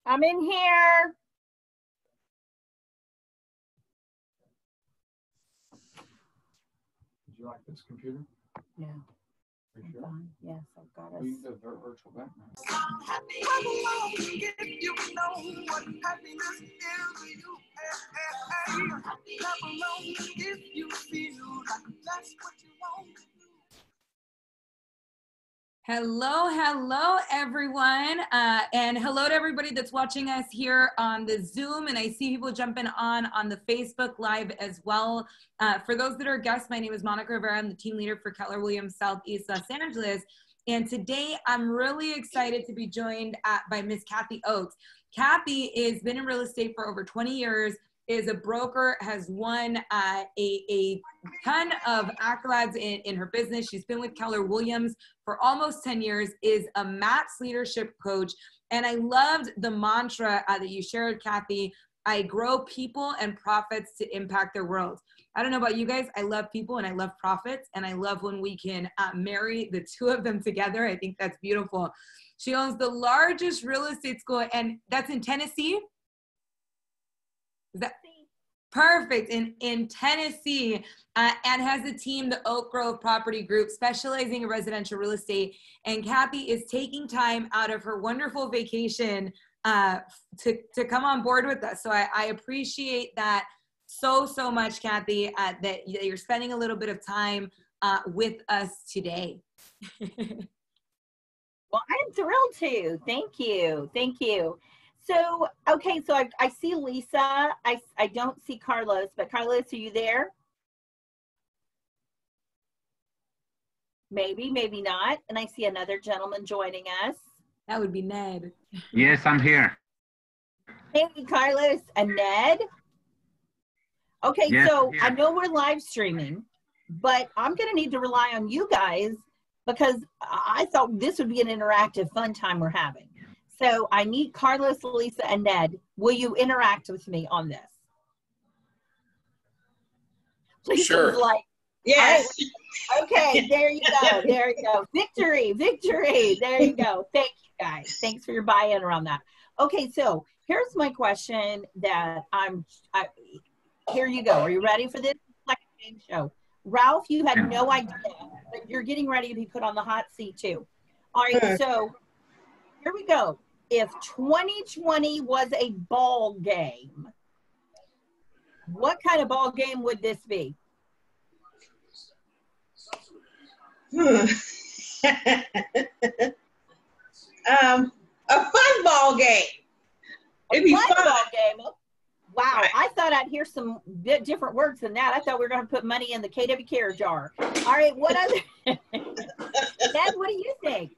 I'm in here. Would you like this computer? No. Are you sure? Fine. Yes, I've got us. We use a virtual background. Hello, everyone. And hello to everybody that's watching us here on the Zoom. And I see people jumping on the Facebook Live as well. For those that are guests, my name is Monica Rivera. I'm the team leader for Keller Williams Southeast Los Angeles. And today I'm really excited to be joined by Miss Kathy Oakes. Kathy has been in real estate for over 20 years, is a broker, has won a ton of accolades in her business. She's been with Keller Williams for almost 10 years, is a Matt's leadership coach. And I loved the mantra that you shared, Kathy. I grow people and profits to impact their world. I don't know about you guys. I love people and I love profits. And I love when we can marry the two of them together. I think that's beautiful. She owns the largest real estate school, and that's in Tennessee. Is that perfect? In Tennessee, and has a team, the Oak Grove Property Group, specializing in residential real estate. And Kathy is taking time out of her wonderful vacation to come on board with us. So I appreciate that so much, Kathy, that you're spending a little bit of time with us today. Well, I'm thrilled to. Thank you. Thank you. So, okay, so I see Lisa. I don't see Carlos, but Carlos, are you there? Maybe, maybe not. And I see another gentleman joining us. That would be Ned. Yes, I'm here. Hey, Carlos and Ned. Okay, yes, so I know we're live streaming, but I'm going to need to rely on you guys because I thought this would be an interactive, fun time we're having. So I need Carlos, Lisa, and Ned. Will you interact with me on this? Lisa's sure. Like, yes. Right. Okay, there you go. There you go. Victory, victory. There you go. Thank you, guys. Thanks for your buy-in around that. Okay, so here's my question that here you go. Are you ready for this? It's like a game show. Ralph, you had no idea, but you're getting ready to be put on the hot seat too. All right, so here we go. If 2020 was a ball game, what kind of ball game would this be? A fun ball game. It'd be fun. Ball game. Wow, Right. I thought I'd hear some bit different words than that. I thought we were going to put money in the KW Care jar. All right, what other? Dad, what do you think?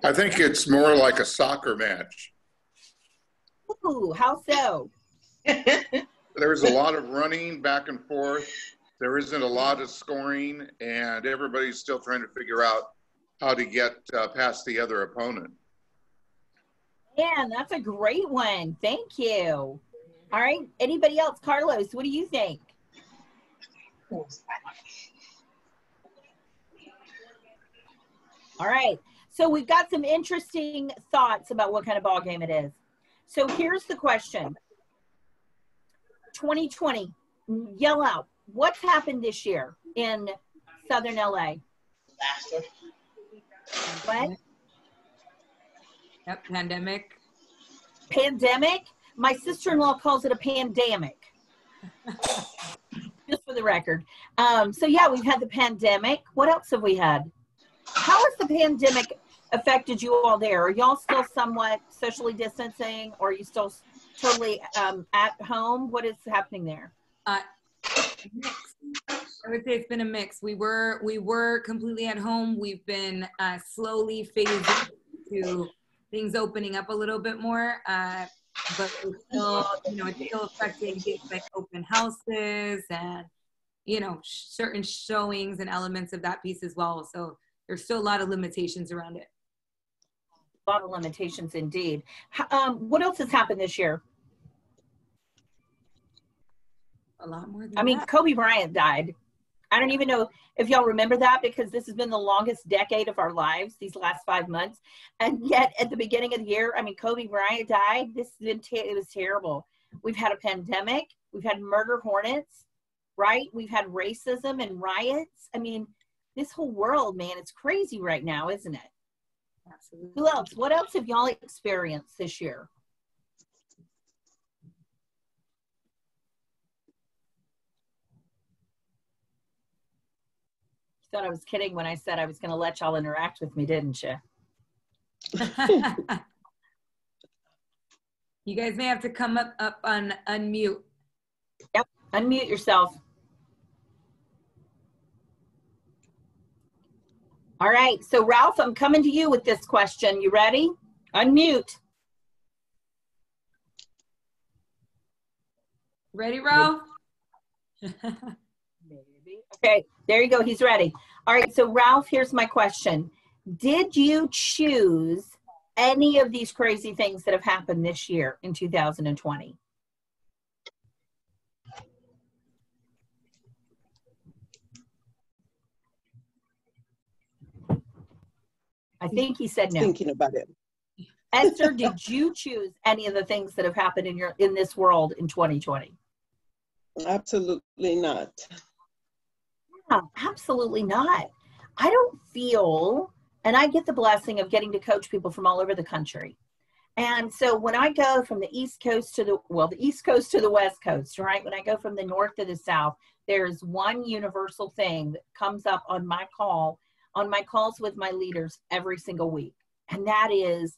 I think it's more like a soccer match. Ooh, how so? There's a lot of running back and forth. There isn't a lot of scoring, and everybody's still trying to figure out how to get past the other opponent. Man, that's a great one. Thank you. All right, anybody else? Carlos, what do you think? All right, so we've got some interesting thoughts about what kind of ball game it is. So here's the question. 2020, yell out. What's happened this year in Southern LA? What? Yep, pandemic. Pandemic? My sister-in-law calls it a pandemic. Just for the record. So yeah, we've had the pandemic. What else have we had? How has the pandemic affected you all there? Are y'all still somewhat socially distancing, or are you still totally at home? What is happening there? Mix. I would say it's been a mix. We were completely at home. We've been slowly phasing to things opening up a little bit more, but it's still, it's still affecting things like open houses and, certain showings and elements of that piece as well. So there's still a lot of limitations around it. A lot of limitations indeed. What else has happened this year? A lot more than that. Kobe Bryant died. I don't even know if y'all remember that, because this has been the longest decade of our lives, these last 5 months. And yet at the beginning of the year, I mean, Kobe Bryant died. This has been, it was terrible. We've had a pandemic. We've had murder hornets, right? We've had racism and riots. I mean, this whole world, man, it's crazy right now, isn't it? Absolutely. Who else? What else have y'all experienced this year? You thought I was kidding when I said I was going to let y'all interact with me, didn't you? You guys may have to come up on unmute. Yep, unmute yourself. All right, so Ralph, I'm coming to you with this question. You ready? Unmute. Ready, Ralph? Maybe. Okay, there you go. He's ready. All right, so Ralph, here's my question. Did you choose any of these crazy things that have happened this year in 2020? I think he said no. Thinking about it. Esther, did you choose any of the things that have happened in this world in 2020? Absolutely not. Yeah, absolutely not. I don't feel, and I get the blessing of getting to coach people from all over the country. And so when I go from the East Coast to the East Coast to the West Coast, right? When I go from the North to the South, there's one universal thing that comes up on my calls with my leaders every single week. And that is,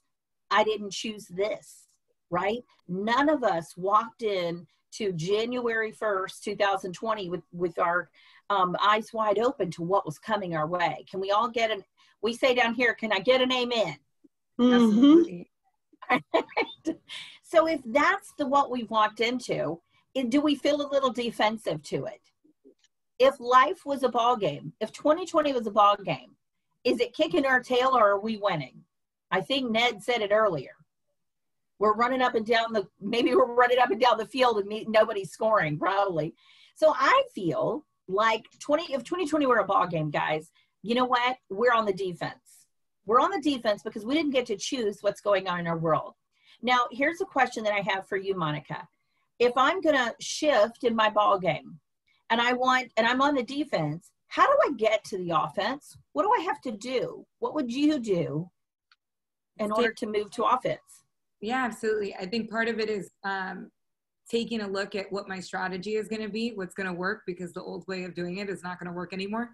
I didn't choose this, right? None of us walked in to January 1st, 2020 with our eyes wide open to what was coming our way. Can we all get we say down here, can I get an amen? Absolutely. So if that's what we've walked into, do we feel a little defensive to it? If life was a ball game, if 2020 was a ball game, is it kicking our tail or are we winning? I think Ned said it earlier. We're running up and down maybe we're running up and down the field and nobody's scoring, probably. So I feel like if 2020 were a ball game, guys, you know what? We're on the defense. We're on the defense because we didn't get to choose what's going on in our world. Now, here's a question that I have for you, Monica. If I'm going to shift in my ball game and I'm on the defense, how do I get to the offense? What do I have to do? What would you do in order to move to offense? Yeah, absolutely. I think part of it is taking a look at what my strategy is going to be, what's going to work, because the old way of doing it is not going to work anymore.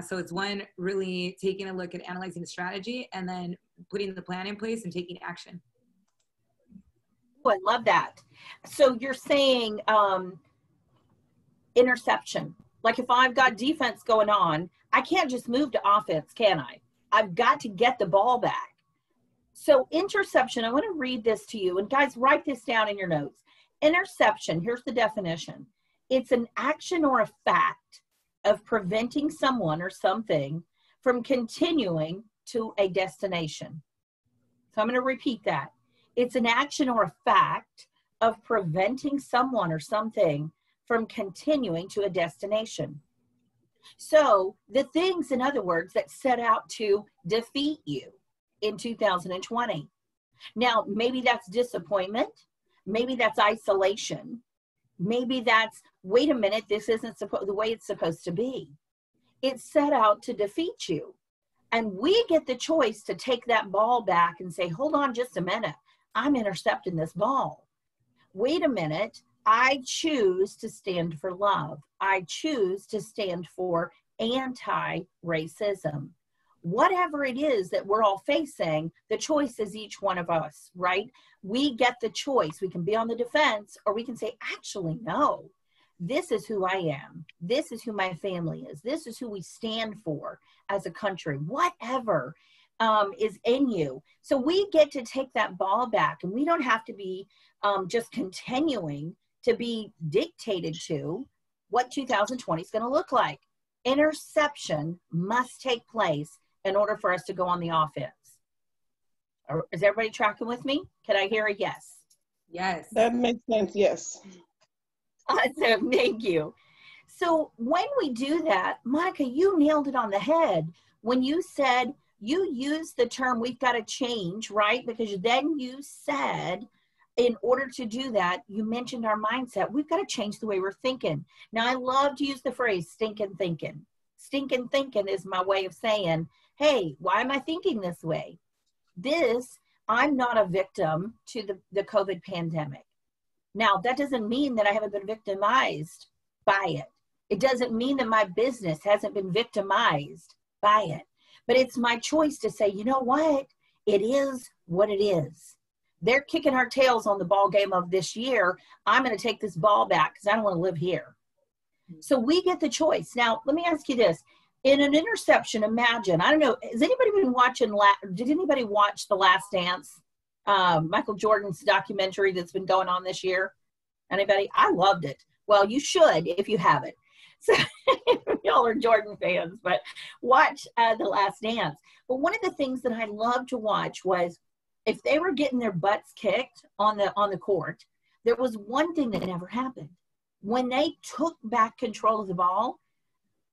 So it's one, really taking a look at analyzing the strategy and then putting the plan in place and taking action. Oh, I love that. So you're saying interception. Like if I've got defense going on, I can't just move to offense, can I? I've got to get the ball back. So interception, I want to read this to you. And guys, write this down in your notes. Interception, here's the definition. It's an action or a fact of preventing someone or something from continuing to a destination. So I'm going to repeat that. It's an action or a fact of preventing someone or something from continuing to a destination. So the things, in other words, that set out to defeat you in 2020. Now, maybe that's disappointment. Maybe that's isolation. Maybe that's, wait a minute, this isn't the way it's supposed to be. It's set out to defeat you. And we get the choice to take that ball back and say, hold on just a minute. I'm intercepting this ball. Wait a minute. I choose to stand for love. I choose to stand for anti-racism. Whatever it is that we're all facing, the choice is each one of us, right? We get the choice. We can be on the defense, or we can say, actually, no, this is who I am. This is who my family is. This is who we stand for as a country, whatever is in you. So we get to take that ball back, and we don't have to be just continuing to be dictated to what 2020 is going to look like. Interception must take place in order for us to go on the offense. Is everybody tracking with me? Can I hear a yes? Yes. That makes sense, yes. Awesome, thank you. So when we do that, Monica, you nailed it on the head when you said, you used the term, we've got to change, right? Because then you said, in order to do that, you mentioned our mindset. We've got to change the way we're thinking. Now, I love to use the phrase stinking thinking. Stinking thinking is my way of saying, hey, why am I thinking this way? I'm not a victim to the COVID pandemic. Now, that doesn't mean that I haven't been victimized by it. It doesn't mean that my business hasn't been victimized by it. But it's my choice to say, you know what? It is what it is. They're kicking our tails on the ball game of this year. I'm going to take this ball back because I don't want to live here. So we get the choice. Now, let me ask you this. In an interception, imagine, I don't know, has anybody been watching, did anybody watch The Last Dance? Michael Jordan's documentary that's been going on this year? Anybody? I loved it. Well, you should if you haven't. So y'all are Jordan fans, but watch The Last Dance. But one of the things that I loved to watch was if they were getting their butts kicked on the court, there was one thing that never happened. When they took back control of the ball,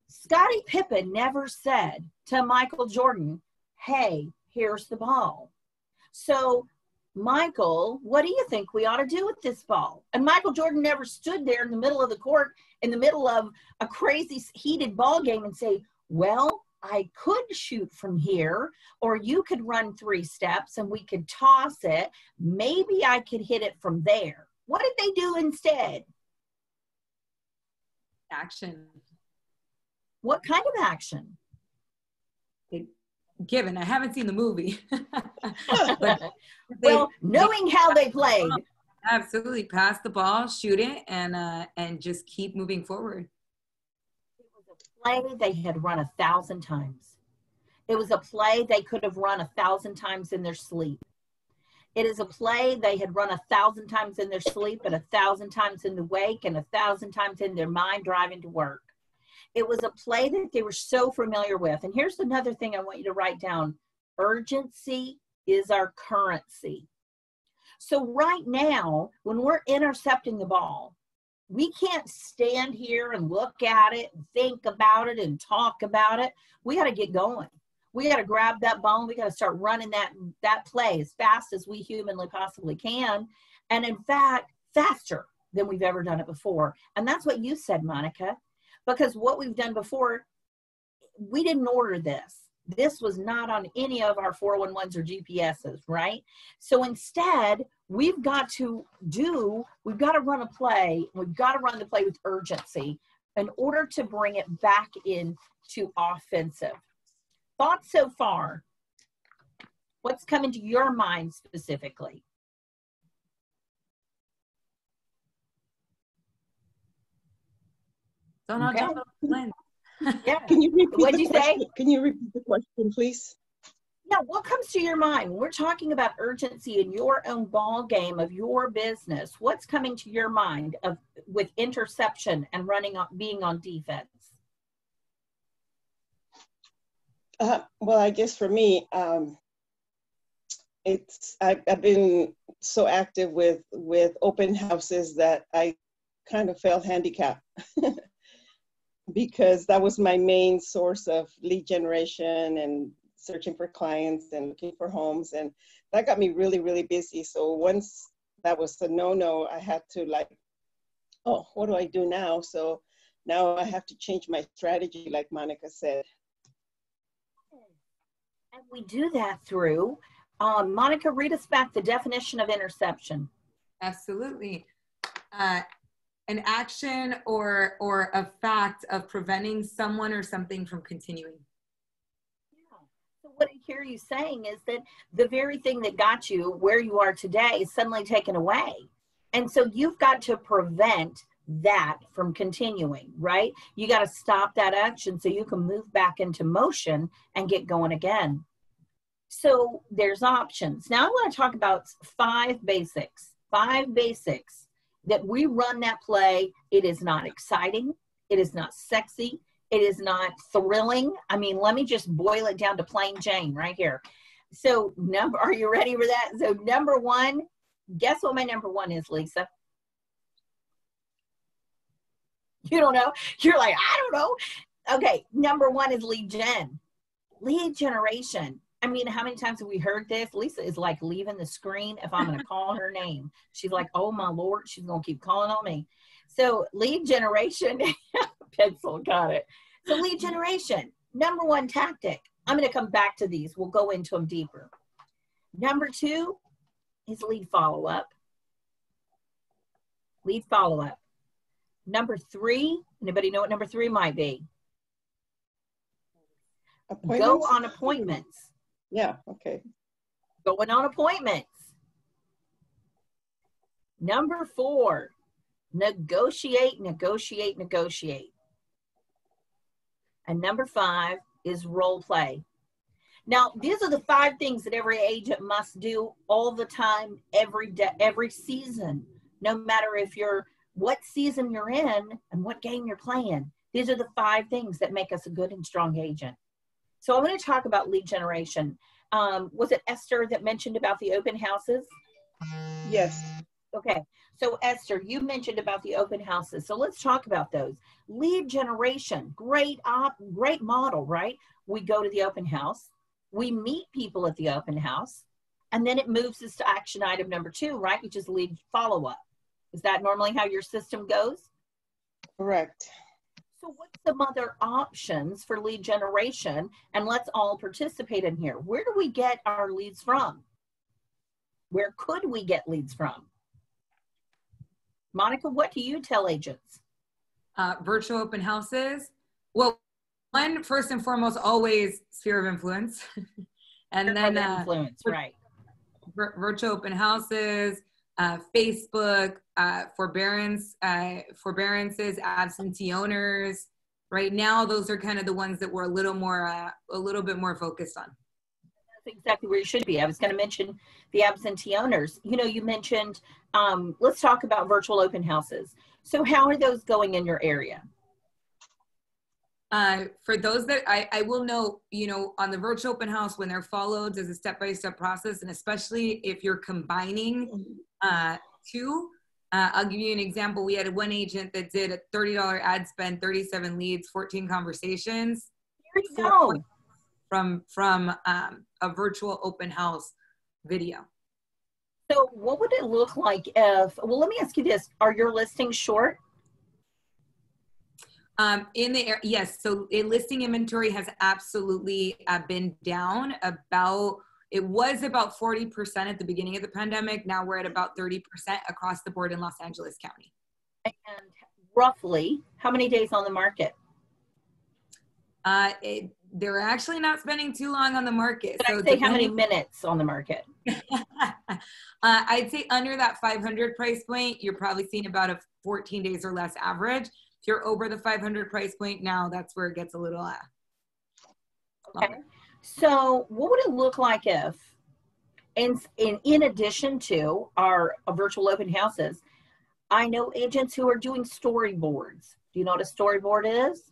Scottie Pippen never said to Michael Jordan, hey, here's the ball. So, Michael, what do you think we ought to do with this ball? And Michael Jordan never stood there in the middle of the court, in the middle of a crazy heated ball game and say, well, I could shoot from here, or you could run 3 steps and we could toss it. Maybe I could hit it from there. What did they do instead? Action. What kind of action? Given, I haven't seen the movie. Well, knowing how they played. Absolutely. Pass the ball, shoot it, and just keep moving forward. It was a play they had run 1,000 times. It was a play they could have run 1,000 times in their sleep. It is a play they had run 1,000 times in their sleep and 1,000 times in the wake and 1,000 times in their mind driving to work. It was a play that they were so familiar with. And here's another thing I want you to write down. Urgency is our currency. So right now, when we're intercepting the ball, we can't stand here and look at it and think about it and talk about it. We got to get going. We got to grab that ball and we got to start running that play as fast as we humanly possibly can. And in fact, faster than we've ever done it before. And that's what you said, Monica. Because what we've done before, we didn't order this. This was not on any of our 411s or GPSs, right? So instead, we've got to run a play. We've got to run the play with urgency in order to bring it back into offensive. Thoughts so far? What's coming to your mind specifically? Don't all jump up the lens. Yeah. Can you repeat What'd the you say? question? Can you repeat the question, please? Yeah, what comes to your mind when we're talking about urgency in your own ball game of your business? What's coming to your mind with interception and being on defense? Well, I guess for me, I've been so active with open houses that I kind of felt handicapped because that was my main source of lead generation and searching for clients and looking for homes. And that got me really, really busy. So once that was a no-no, I had to oh, what do I do now? So now I have to change my strategy, like Monica said. And we do that through, Monica, read us back the definition of interception. Absolutely. An action or a fact of preventing someone or something from continuing. Yeah. So what I hear you saying is that the very thing that got you where you are today is suddenly taken away. And so you've got to prevent that from continuing, right? You got to stop that action so you can move back into motion and get going again. So there's options. Now I want to talk about 5 basics. 5 basics that we run that play. It is not exciting. It is not sexy. It is not thrilling. I mean, let me just boil it down to plain Jane right here. So are you ready for that? So number 1, guess what my number 1 is, Lisa? You don't know. You're like, I don't know. Okay, number one is lead gen. Lead generation. I mean, how many times have we heard this? Lisa is like leaving the screen if I'm going to call her name. She's like, oh my Lord, she's going to keep calling on me. So lead generation, pencil, got it. So lead generation, number one tactic. I'm going to come back to these. We'll go into them deeper. Number two is lead follow-up. Lead follow-up. Number three, anybody know what number three might be? Go on appointments. Yeah, okay. Going on appointments. Number four, negotiate, negotiate, negotiate. And number five is role play. Now, these are the 5 things that every agent must do all the time, every day, every season, no matter if you're, what season you're in and what game you're playing. These are the 5 things that make us a good and strong agent. So I'm going to talk about lead generation. Was it Esther that mentioned about the open houses? Yes. Okay. So Esther, you mentioned about the open houses. So let's talk about those. Lead generation, great model, right? We go to the open house. We meet people at the open house. And then it moves us to action item number 2, right? Which is lead follow-up. Is that normally how your system goes? Correct. So what's some other options for lead generation? And let's all participate in here. Where do we get our leads from? Where could we get leads from? Monica, what do you tell agents? Virtual open houses. Well, one, first and foremost, always sphere of influence. And then influence, right. Virtual open houses, Facebook, forbearances, absentee owners. Right now, those are kind of the ones that we're a little bit more focused on. That's exactly where you should be. I was going to mention the absentee owners. You know, you mentioned, let's talk about virtual open houses. So how are those going in your area? For those that I will know, you know, on the virtual open house, when they're followed as a step-by-step process, and especially if you're combining 2, I'll give you an example. We had one agent that did a $30 ad spend, 37 leads, 14 conversations. There you go. From a virtual open house video. So what would it look like if, well, let me ask you this. Are your listings short? Yes, so listing inventory has absolutely been down about, it was about 40% at the beginning of the pandemic. Now we're at about 30% across the board in Los Angeles County. And roughly, how many days on the market? They're actually not spending too long on the market. But so I'd say how many minutes on the market? I'd say under that 500 price point, you're probably seeing about a 14 days or less average. If you're over the 500 price point now, that's where it gets a little okay. So what would it look like if, in addition to our virtual open houses, I know agents who are doing storyboards. Do you know what a storyboard is?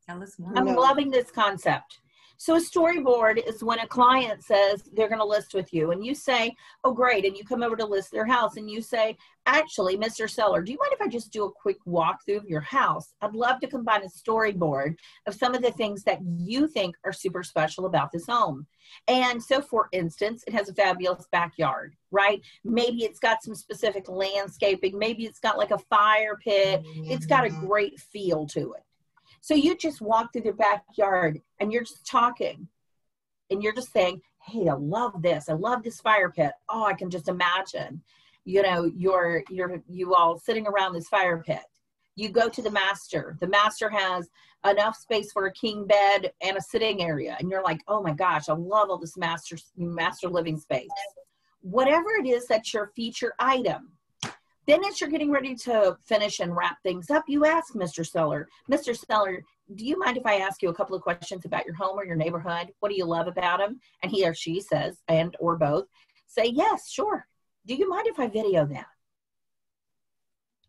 Tell us more. I'm loving this concept. So a storyboard is when a client says they're going to list with you and you say, oh, great. And you come over to list their house and you say, actually, Mr. Seller, do you mind if I just do a quick walkthrough of your house? I'd love to combine a storyboard of some of the things that you think are super special about this home. And so, for instance, it has a fabulous backyard, right? Maybe it's got some specific landscaping. Maybe it's got like a fire pit. It's got a great feel to it. So you just walk through their backyard and you're just talking and you're just saying, hey, I love this. I love this fire pit. Oh, I can just imagine, you know, you all sitting around this fire pit. You go to the master. The master has enough space for a king bed and a sitting area. And you're like, oh my gosh, I love all this master living space. Whatever it is that's your feature item. Then as you're getting ready to finish and wrap things up, you ask Mr. Seller, do you mind if I ask you a couple of questions about your home or your neighborhood? What do you love about them? And he or she says, and or both, say, yes, sure. Do you mind if I video that?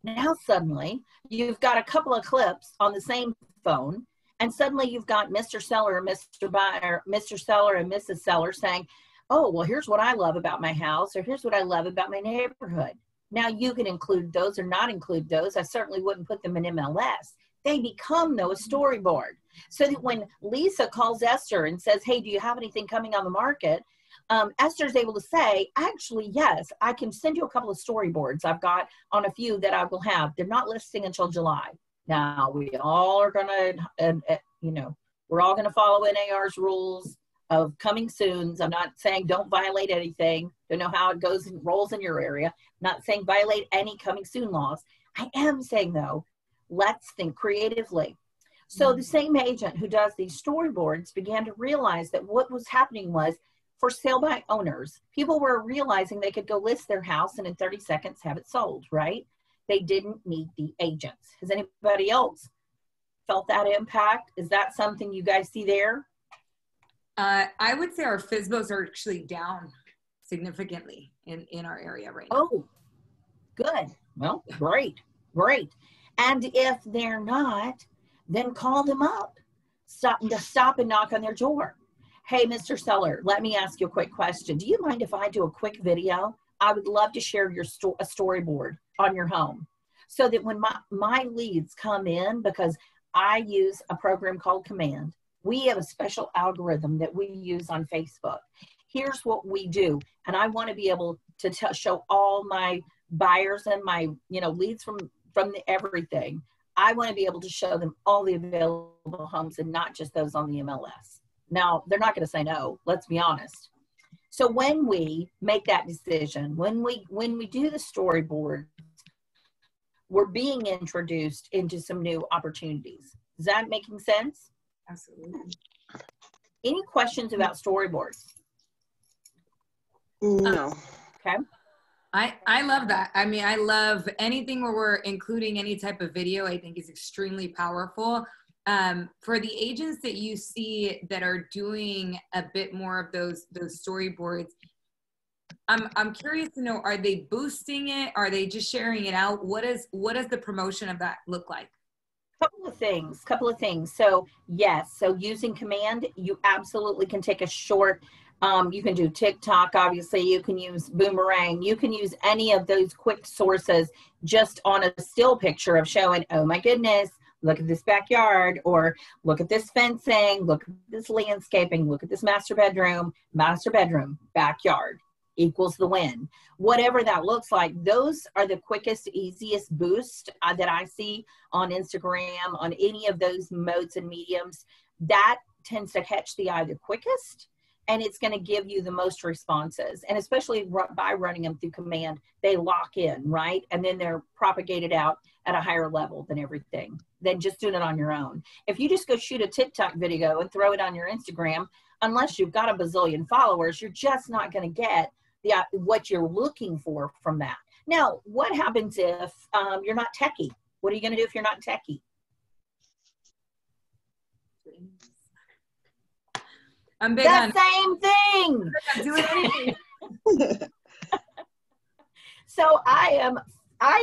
Now suddenly you've got a couple of clips on the same phone, and suddenly you've got Mr. Seller, Mr. Buyer, Mr. Seller and Mrs. Seller saying, oh, well, here's what I love about my house, or here's what I love about my neighborhood. Now you can include those or not include those. I certainly wouldn't put them in MLS. They become, though, a storyboard. So that when Lisa calls Esther and says, hey, do you have anything coming on the market? Esther's able to say, actually, yes, I can send you a couple of storyboards I've got on a few that I will have. They're not listing until July. Now, we all are going to, we're all going to follow NAR's rules of coming soons. I'm not saying don't violate anything. Don't know how it goes and rolls in your area. I'm not saying violate any coming soon laws. I am saying, though, let's think creatively. So the same agent who does these storyboards began to realize that what was happening was, for sale by owners, people were realizing they could go list their house and in 30 seconds have it sold, right? They didn't need the agents. Has anybody else felt that impact? Is that something you guys see there? I would say our FSBOs are actually down significantly in our area right now. Oh, good. Well, great. And if they're not, then call them up. Stop and knock on their door. Hey, Mr. Seller, let me ask you a quick question. Do you mind if I do a quick video? I would love to share your a storyboard on your home so that when my leads come in, because I use a program called Command. We have a special algorithm that we use on Facebook. Here's what we do. And I want to be able to show all my buyers and my leads from everything. I want to be able to show them all the available homes and not just those on the MLS. Now, they're not going to say no, let's be honest. So when we make that decision, when we do the storyboard, we're being introduced into some new opportunities. Is that making sense? Absolutely. Any questions about storyboards? No. Okay. I love that. I mean, I love anything where we're including any type of video. I think is extremely powerful. For the agents that you see that are doing a bit more of those storyboards, I'm curious to know, are they boosting it? Are they just sharing it out? What does the promotion of that look like? Couple of things. So yes, so using Command, you absolutely can take a short, you can do TikTok, obviously, you can use Boomerang, you can use any of those quick sources just on a still picture of showing, oh my goodness, look at this backyard, or look at this fencing, look at this landscaping, look at this master bedroom, backyard equals the win. Whatever that looks like, those are the quickest, easiest boost that I see on Instagram, on any of those modes and mediums. That tends to catch the eye the quickest, and it's going to give you the most responses. And especially by running them through Command, they lock in, right? And then they're propagated out at a higher level than just doing it on your own. If you just go shoot a TikTok video and throw it on your Instagram, unless you've got a bazillion followers, you're just not going to get what you're looking for from that. Now, what happens if you're not techie? What are you going to do if you're not techie? I'm big the on same thing. doing anything. So I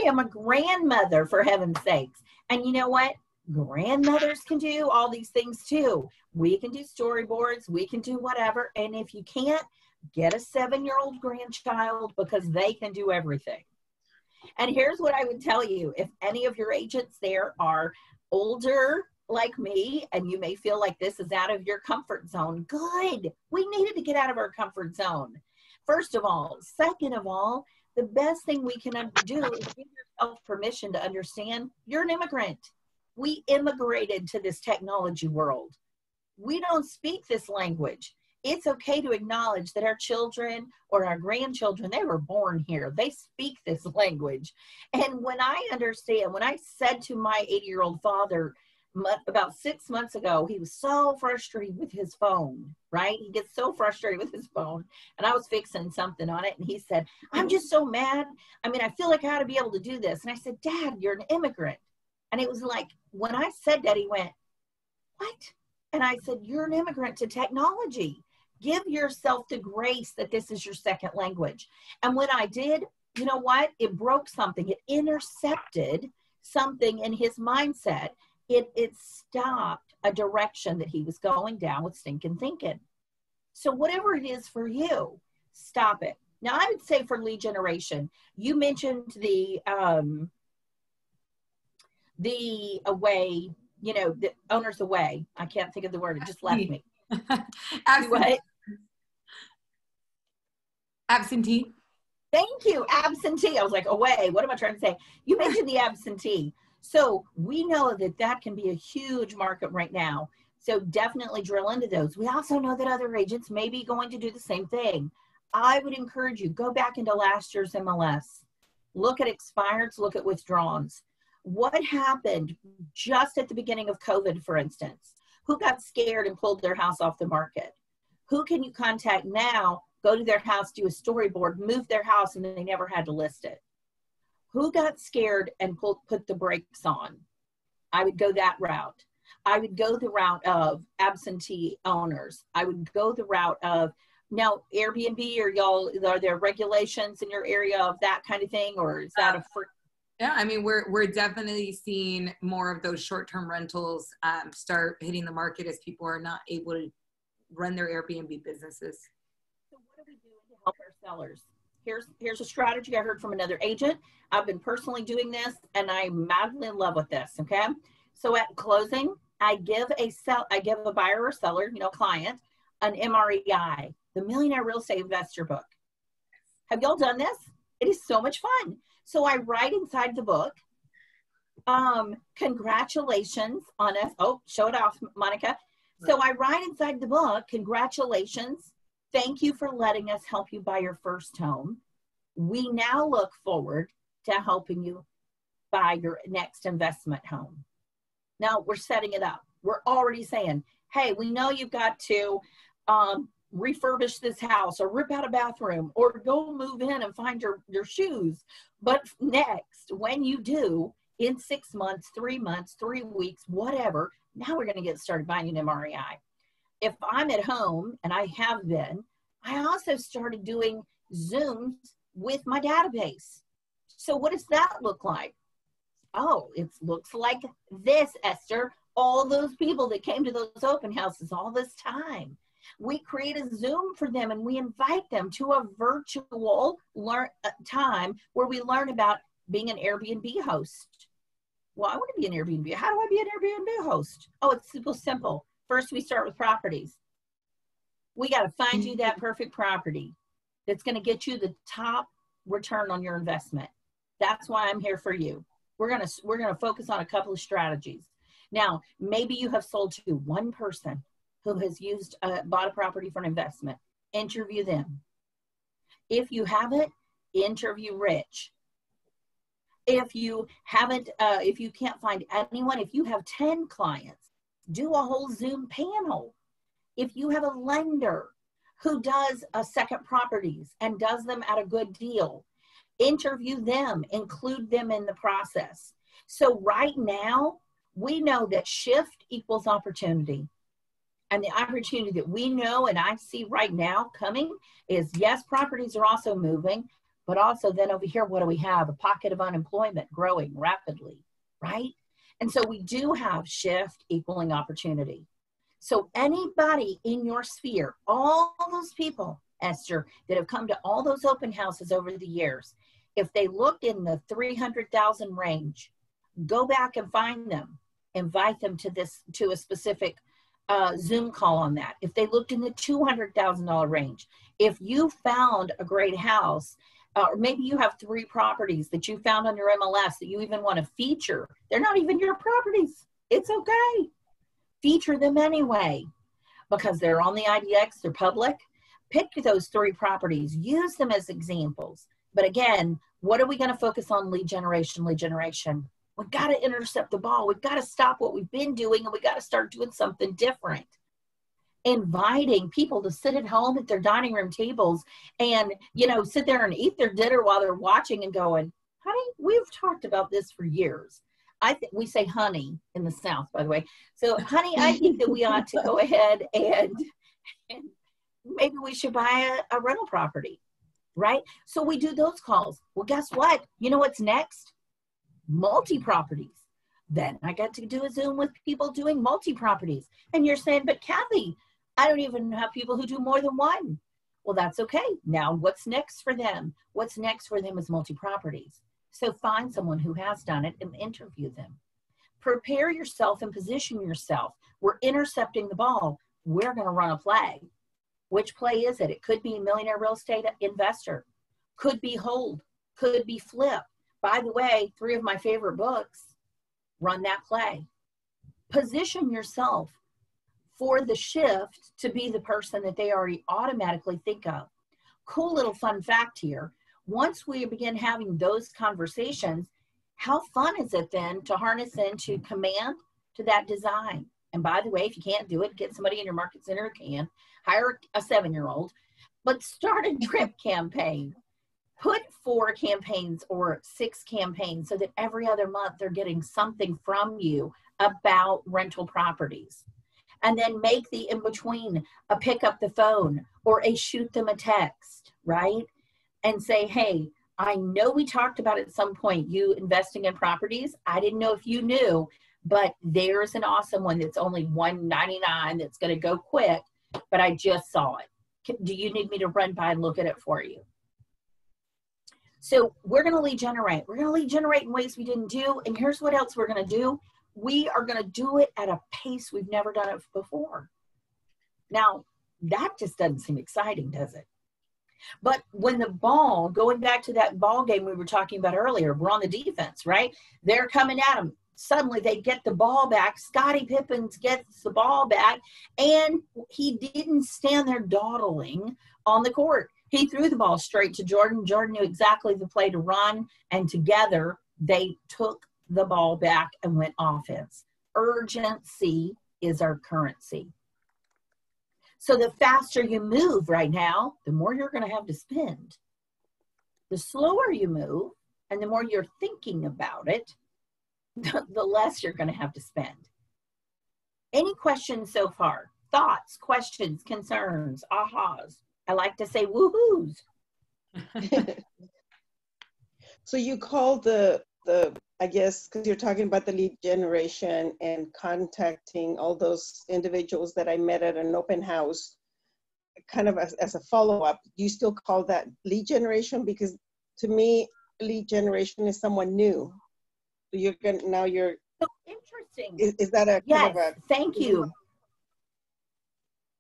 am a grandmother, for heaven's sakes. And you know what? Grandmothers can do all these things too. We can do storyboards. We can do whatever. And if you can't, get a 7-year-old grandchild, because they can do everything. And here's what I would tell you. If any of your agents there are older like me, and you may feel like this is out of your comfort zone, good. We needed to get out of our comfort zone, first of all. Second of all, the best thing we can do is give yourself permission to understand you're an immigrant. We immigrated to this technology world. We don't speak this language. It's okay to acknowledge that our children or our grandchildren, they were born here. They speak this language. And when I said to my 80-year-old father about 6 months ago, he was so frustrated with his phone, right? He gets so frustrated with his phone. And I was fixing something on it. And he said, I'm just so mad. I mean, I feel like I ought to be able to do this. And I said, Dad, you're an immigrant. And it was like, when I said that, he went, what? And I said, you're an immigrant to technology. Give yourself the grace that this is your second language. And when I did, you know what? It broke something. It intercepted something in his mindset. It stopped a direction that he was going down with stinking thinking. So whatever it is for you, stop it. Now, I would say for lead generation, you mentioned the away, you know, the owner's away. I can't think of the word. It just left me. Absentee. Absentee. Thank you. Absentee. I was like, away. What am I trying to say? You mentioned the absentee. So we know that that can be a huge market right now. So definitely drill into those. We also know that other agents may be going to do the same thing. I would encourage you, go back into last year's MLS. Look at expireds, look at withdrawals. What happened just at the beginning of COVID, for instance? Who got scared and pulled their house off the market? Who can you contact now, go to their house, do a storyboard, move their house, and then they never had to list it? Who got scared and put the brakes on? I would go that route. I would go the route of absentee owners. I would go the route of, now Airbnb, or y'all, are there regulations in your area of that kind of thing, or is that a free? Yeah, I mean, we're definitely seeing more of those short-term rentals start hitting the market as people are not able to run their Airbnb businesses. So what are we doing to help our sellers? Here's a strategy I heard from another agent. I've been personally doing this, and I'm madly in love with this. Okay, so at closing, I give a buyer or seller, you know, client, an MREI, the Millionaire Real Estate Investor book. Have y'all done this? It is so much fun. So I write inside the book, congratulations on us. Oh, show it off, Monica. So I write inside the book, congratulations. Thank you for letting us help you buy your first home. We now look forward to helping you buy your next investment home. Now we're setting it up. We're already saying, hey, we know you've got to refurbish this house, or rip out a bathroom, or go move in and find your shoes. But next, when you do, in 6 months, 3 months, 3 weeks, whatever, now we're going to get started buying an MREI. If I'm at home, and I have been, I also started doing Zooms with my database. So what does that look like? Oh, it looks like this, Esther. All those people that came to those open houses all this time. We create a Zoom for them, and we invite them to a virtual time where we learn about being an Airbnb host. Well, I want to be an Airbnb. How do I be an Airbnb host? Oh, it's super simple. First, we start with properties. We got to find you that perfect property that's going to get you the top return on your investment. That's why I'm here for you. We're going to focus on a couple of strategies. Now, maybe you have sold to one person who has bought a property for an investment. Interview them. If you haven't, interview Rich. If you haven't, if you can't find anyone, if you have 10 clients, do a whole Zoom panel. If you have a lender who does second properties and does them at a good deal, interview them, include them in the process. So right now, we know that shift equals opportunity. And the opportunity that we know and I see right now coming is, yes, properties are also moving, but also then over here, what do we have? A pocket of unemployment growing rapidly, right? And so we do have shift equaling opportunity. So anybody in your sphere, all those people, Esther, that have come to all those open houses over the years, if they looked in the 300,000 range, go back and find them, invite them to a specific Zoom call on that. If they looked in the $200,000 range, if you found a great house, or maybe you have 3 properties that you found on your MLS that you even want to feature, they're not even your properties. It's okay. Feature them anyway because they're on the IDX, they're public. Pick those 3 properties, use them as examples. But again, what are we going to focus on? Lead generation, lead generation. We've got to intercept the ball. We've got to stop what we've been doing, and we've got to start doing something different. Inviting people to sit at home at their dining room tables and, you know, sit there and eat their dinner while they're watching and going, honey, we've talked about this for years. I think we say honey in the South, by the way. So, honey, I think that we ought to go ahead and maybe we should buy a rental property, right? So we do those calls. Well, guess what? You know what's next? Multi-properties. Then I got to do a Zoom with people doing multi-properties. And you're saying, but Kathy, I don't even have people who do more than one. Well, that's okay. Now what's next for them? What's next for them is multi-properties. So find someone who has done it and interview them. Prepare yourself and position yourself. We're intercepting the ball. We're going to run a play. Which play is it? It could be millionaire real estate investor, could be hold, could be flip. By the way, 3 of my favorite books run that play. Position yourself for the shift to be the person that they already automatically think of. Cool little fun fact here. Once we begin having those conversations, how fun is it then to harness into command to that design? And by the way, if you can't do it, get somebody in your market center who can. Hire a 7-year-old, but start a drip campaign. Put 4 campaigns or 6 campaigns so that every other month they're getting something from you about rental properties. And then make the in-between a pick up the phone or a shoot them a text, right? And say, hey, I know we talked about at some point you investing in properties. I didn't know if you knew, but there's an awesome one that's only $199 that's going to go quick, but I just saw it. Do you need me to run by and look at it for you? So we're going to lead generate. We're going to lead generate in ways we didn't do. And here's what else we're going to do. We are going to do it at a pace we've never done it before. Now, that just doesn't seem exciting, does it? But when the ball, going back to that ball game we were talking about earlier, we're on the defense, right? They're coming at them. Suddenly they get the ball back. Scottie Pippen gets the ball back, and he didn't stand there dawdling on the court. He threw the ball straight to Jordan. Jordan knew exactly the play to run, and together they took the ball back and went offense. Urgency is our currency. So the faster you move right now, the more you're going to have to spend. The slower you move and the more you're thinking about it, the less you're going to have to spend. Any questions so far? Thoughts, questions, concerns, ahas? I like to say woohoos. So you call the I guess, because you're talking about the lead generation and contacting all those individuals that I met at an open house, kind of as a follow-up, do you still call that lead generation? Because to me, lead generation is someone new. So you're going to, now you're. So interesting. Is that a yes, kind of a. Thank you.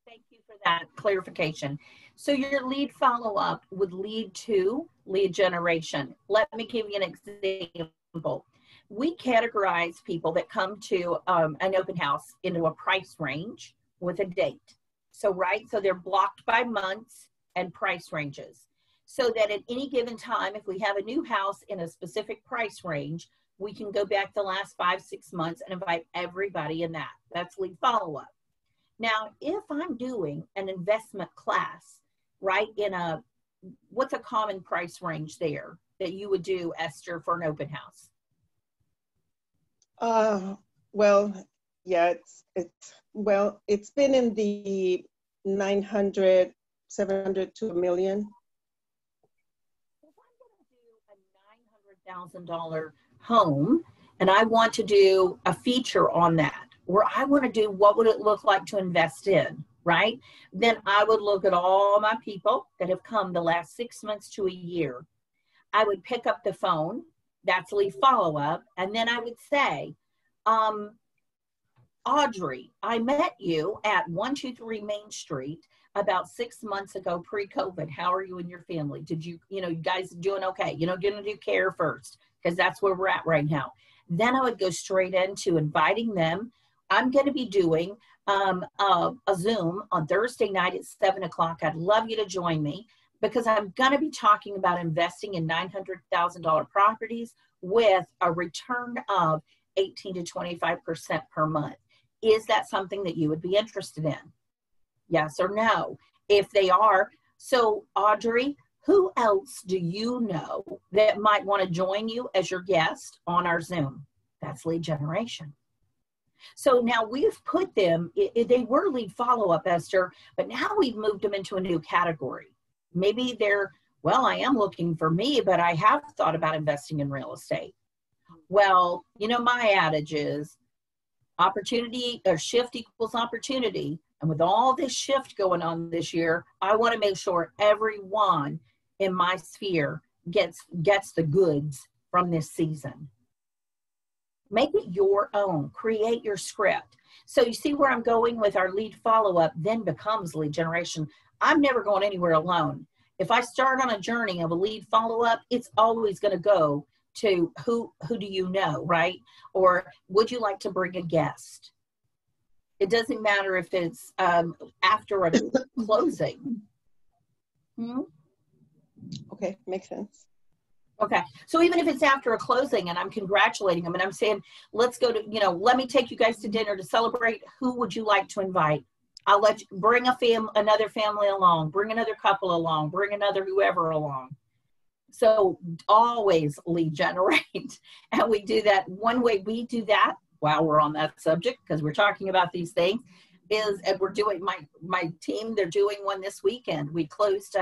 Thank you for that clarification. So your lead follow-up would lead to lead generation. Let me give you an example. We categorize people that come to an open house into a price range with a date. So, right, so they're blocked by months and price ranges. So that at any given time, if we have a new house in a specific price range, we can go back the last 5-6 months and invite everybody in that. That's lead follow-up. Now, if I'm doing an investment class, right, in a, what's a common price range there that you would do, Esther, for an open house? Well, yeah, it's been in the 900, 700 to $1 million. If I'm going to do a $900,000 home and I want to do a feature on that, where I want to do what would it look like to invest in, right? Then I would look at all my people that have come the last 6 months to a year. I would pick up the phone, that's lead follow-up, and then I would say, Audrey, I met you at 123 Main Street about 6 months ago pre-COVID. How are you and your family? Did you, you guys doing okay? Gonna do care first, because that's where we're at right now. Then I would go straight into inviting them. I'm going to be doing a Zoom on Thursday night at 7 o'clock. I'd love you to join me because I'm going to be talking about investing in $900,000 properties with a return of 18 to 25% per month. Is that something that you would be interested in? Yes or no? If they are, so Audrey, who else do you know that might want to join you as your guest on our Zoom? That's lead generation. So now we've put them, they were lead follow-up, Esther, but now we've moved them into a new category. Maybe they're, well, I am looking for me, but I have thought about investing in real estate. Well, my adage is opportunity or shift equals opportunity. And with all this shift going on this year, I want to make sure everyone in my sphere gets the goods from this season. Make it your own. Create your script. So you see where I'm going with our lead follow-up then becomes lead generation. I'm never going anywhere alone. If I start on a journey of a lead follow-up, it's always going to go to who do you know, right? Or would you like to bring a guest? It doesn't matter if it's after a closing. Okay, makes sense. Okay, so even if it's after a closing and I'm congratulating them and I'm saying, let's go to, let me take you guys to dinner to celebrate, who would you like to invite? I'll let you bring another family along, bring another couple along, bring another whoever along. So always lead generate. And we do that. One way we do that while we're on that subject, because we're talking about these things, is we're doing, my team, they're doing one this weekend. We closed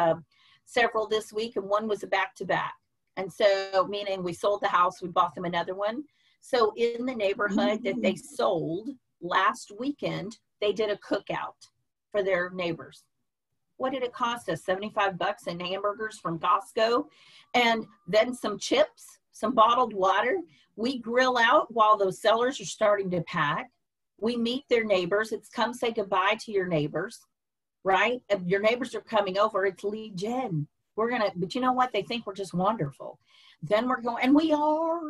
several this week and one was a back-to-back. And so, meaning we sold the house, we bought them another one. So in the neighborhood that they sold last weekend, they did a cookout for their neighbors. What did it cost us? $75 in hamburgers from Costco, and then some chips, some bottled water. We grill out while those sellers are starting to pack. We meet their neighbors. It's come say goodbye to your neighbors, right? If your neighbors are coming over, it's lead gen. But you know what? They think we're just wonderful. Then we're going, and we are.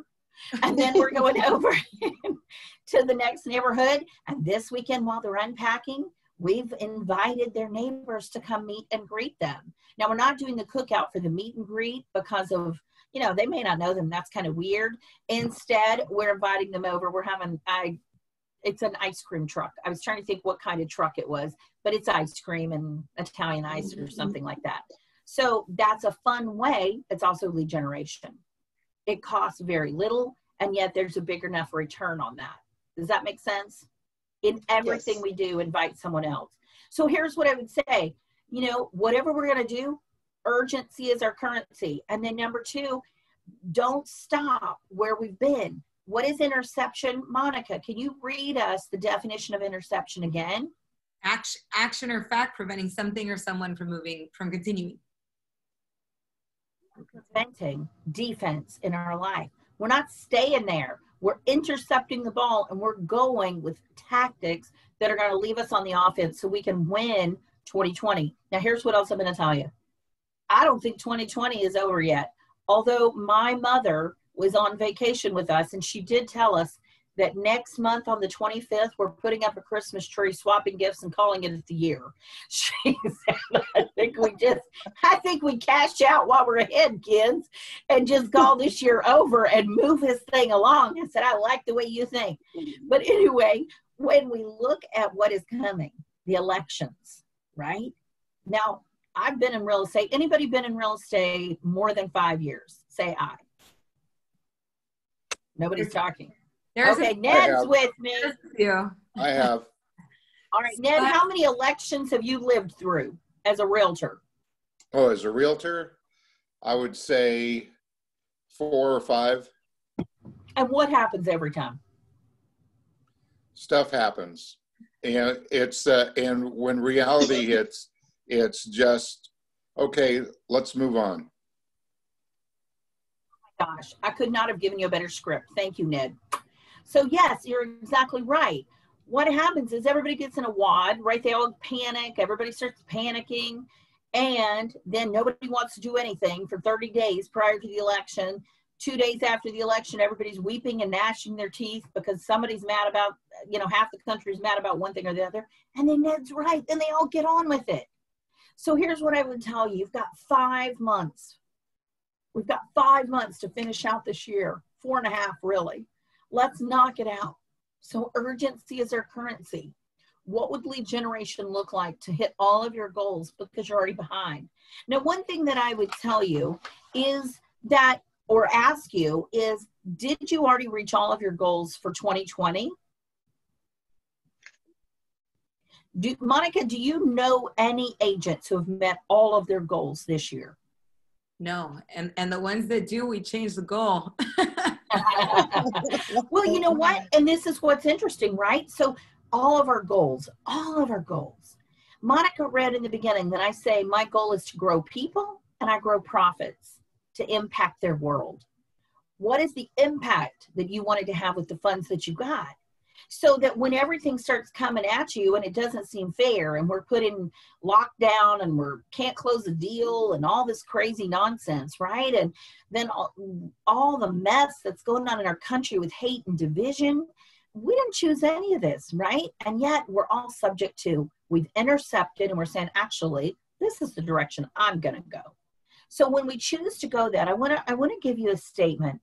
And then we're going over to the next neighborhood. And this weekend, while they're unpacking, we've invited their neighbors to come meet and greet them. Now, we're not doing the cookout for the meet and greet because of, they may not know them. That's kind of weird. Instead, we're inviting them over. We're having, it's an ice cream truck. I was trying to think what kind of truck it was, but it's ice cream and Italian ice or something like that. So that's a fun way. It's also lead generation. It costs very little, and yet there's a big enough return on that. Does that make sense? In everything we do, invite someone else. So here's what I would say. Whatever we're going to do, urgency is our currency. And then number 2, don't stop where we've been. What is interception? Monica, can you read us the definition of interception again? Action or fact preventing something or someone from continuing. Preventing defense in our life. We're not staying there. We're intercepting the ball and we're going with tactics that are going to leave us on the offense so we can win 2020. Now, here's what else I'm going to tell you. I don't think 2020 is over yet. Although my mother was on vacation with us and she did tell us that next month on the 25th, we're putting up a Christmas tree, swapping gifts, and calling it the year. She said, I think we cash out while we're ahead, kids, and just call this year over and move this thing along. I said, I like the way you think. But anyway, when we look at what is coming, the elections, right? Now, I've been in real estate. Anybody been in real estate more than 5 years? Say aye. Nobody's talking. Okay, Ned's with me. Yeah. I have. All right, Ned, how many elections have you lived through as a realtor? Oh, as a realtor, I would say 4 or 5. And what happens every time? Stuff happens. And it's, and when reality hits, it's just, okay, let's move on. Oh my gosh, I could not have given you a better script. Thank you, Ned. So yes, you're exactly right. What happens is everybody gets in a wad, right? They all panic. Everybody starts panicking. And then nobody wants to do anything for 30 days prior to the election. 2 days after the election, everybody's weeping and gnashing their teeth because somebody's mad about, half the country's mad about one thing or the other. And then Ned's right. Then they all get on with it. So here's what I would tell you. You've got 5 months. We've got 5 months to finish out this year. 4.5, really. Let's knock it out. So urgency is our currency. What would lead generation look like to hit all of your goals because you're already behind? Now, one thing that I would tell you is that, or ask you is, did you already reach all of your goals for 2020? Monica, do you know any agents who have met all of their goals this year? No, and the ones that do, we change the goal. Well, you know what? And this is what's interesting, right? So all of our goals, Monica read in the beginning that I say my goal is to grow people and I grow profits to impact their world. What is the impact that you wanted to have with the funds that you got? So that when everything starts coming at you and it doesn't seem fair and we're put in lockdown and we can't close a deal and all this crazy nonsense, right? And then all the mess that's going on in our country with hate and division, we didn't choose any of this, right? And yet we're all subject to, we've intercepted and we're saying, actually, this is the direction I'm going to go. So when we choose to go that, I want to give you a statement.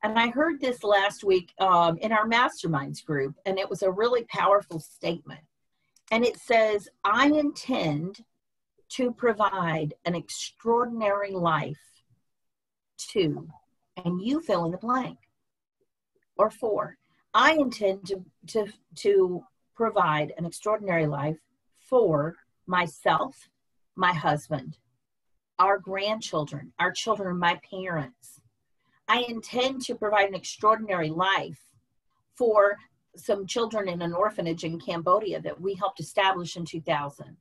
And I heard this last week in our masterminds group, and it was a really powerful statement. And it says, I intend to provide an extraordinary life to, and you fill in the blank, or for. I intend to provide an extraordinary life for myself, my husband, our grandchildren, our children, my parents. I intend to provide an extraordinary life for some children in an orphanage in Cambodia that we helped establish in 2000.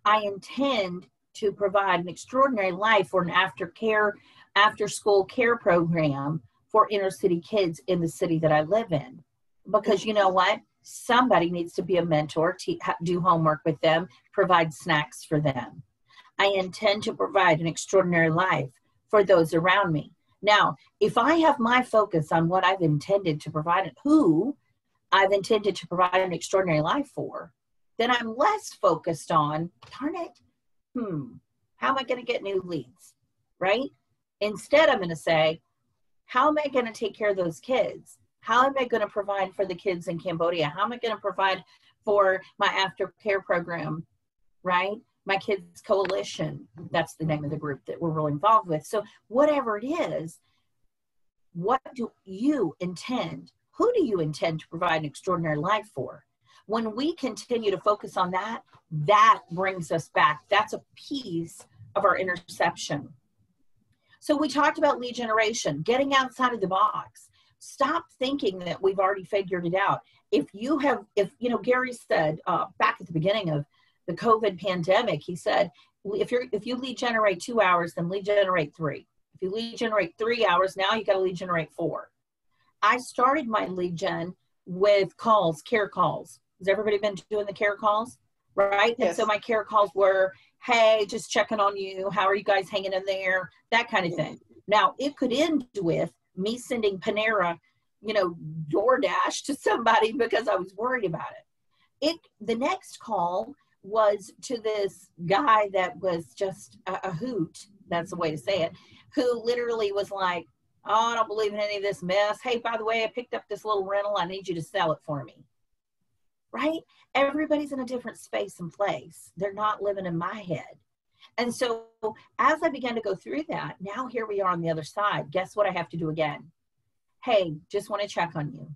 I intend to provide an extraordinary life for an after school care program for inner city kids in the city that I live in. Because you know what? Somebody needs to be a mentor, to do homework with them, provide snacks for them. I intend to provide an extraordinary life for those around me. Now, if I have my focus on what I've intended to provide, who I've intended to provide an extraordinary life for, then I'm less focused on, darn it, how am I going to get new leads, right? Instead, I'm going to say, how am I going to take care of those kids? How am I going to provide for the kids in Cambodia? How am I going to provide for my aftercare program, right? My Kids Coalition, that's the name of the group that we're really involved with. So whatever it is, what do you intend? Who do you intend to provide an extraordinary life for? When we continue to focus on that, that brings us back. That's a piece of our interception. So we talked about lead generation, getting outside of the box. Stop thinking that we've already figured it out. If Gary said back at the beginning of the COVID pandemic, he said, if you lead generate 2 hours, then lead generate 3. If you lead generate 3 hours, now you got to lead generate 4. I started my lead gen with calls, care calls. Has everybody been doing the care calls? Right? Yes. And so my care calls were, hey, just checking on you. How are you guys hanging in there? That kind of thing. Now, it could end with me sending Panera, DoorDash to somebody because I was worried about it. The next call was to this guy that was just a hoot, that's the way to say it, who literally was like, oh, I don't believe in any of this mess. Hey, by the way, I picked up this little rental. I need you to sell it for me. Right? Everybody's in a different space and place. They're not living in my head. And so as I began to go through that, now here we are on the other side. Guess what I have to do again? Hey, just want to check on you.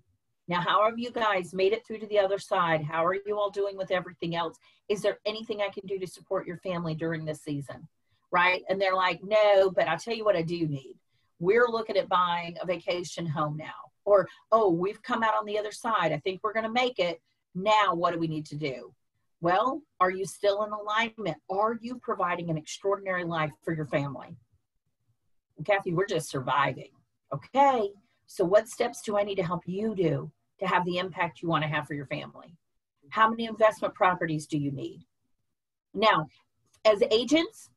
Now, how have you guys made it through to the other side? How are you all doing with everything else? Is there anything I can do to support your family during this season? Right? And they're like, no, but I'll tell you what I do need. We're looking at buying a vacation home now. Or, oh, we've come out on the other side. I think we're going to make it. Now, what do we need to do? Well, are you still in alignment? Are you providing an extraordinary life for your family? Kathy, we're just surviving. Okay. So what steps do I need to help you do to have the impact you want to have for your family? How many investment properties do you need? Now, as agents,